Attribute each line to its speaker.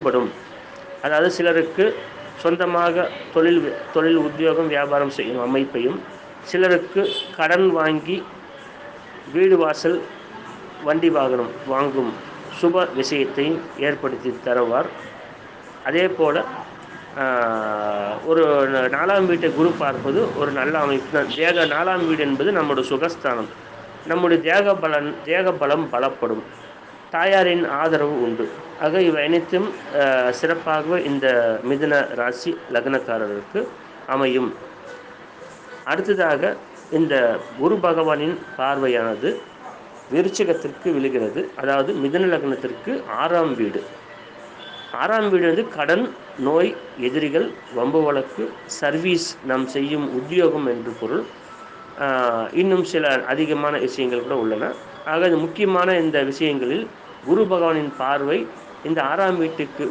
Speaker 1: ஏற்படும். அதாவது சிலருக்கு சொந்தமாக தொழில் உத்தியோகம் வியாபாரம் செய்யும் அமைப்பையும், சிலருக்கு கடன் வாங்கி வீடு வாசல் வண்டி வாகனம் வாங்கும் சுப விஷயத்தையும் ஏற்படுத்தி தருவார். அதே போல் ஒரு 4ஆம் வீட்டை குரு பார்ப்பது ஒரு நல்ல அமைப்பு தான். 4ஆம் வீடு என்பது நம்முடைய சுகஸ்தானம். நம்முடைய தேக பலம் பலப்படும். தாயாரின் ஆதரவு உண்டு. ஆக இவை அனைத்தும் சிறப்பாக இந்த மிதுன ராசி லக்னக்காரருக்கு அமையும். அடுத்ததாக இந்த குரு பகவானின் பார்வையானது விருச்சிகத்திற்கு விழுகிறது. அதாவது மிதுன லக்னத்திற்கு 6ஆம் வீடு. 6ஆம் வீடு வந்து கடன், நோய், எதிரிகள், வம்பு வழக்கு, சர்வீஸ், நாம் செய்யும் உத்தியோகம் என்று பொருள். இன்னும் சில அதிகமான விஷயங்கள் கூட உள்ளன. ஆக இது முக்கியமான இந்த விஷயங்களில் குரு பகவானின் பார்வை இந்த 6ஆம் வீட்டுக்கு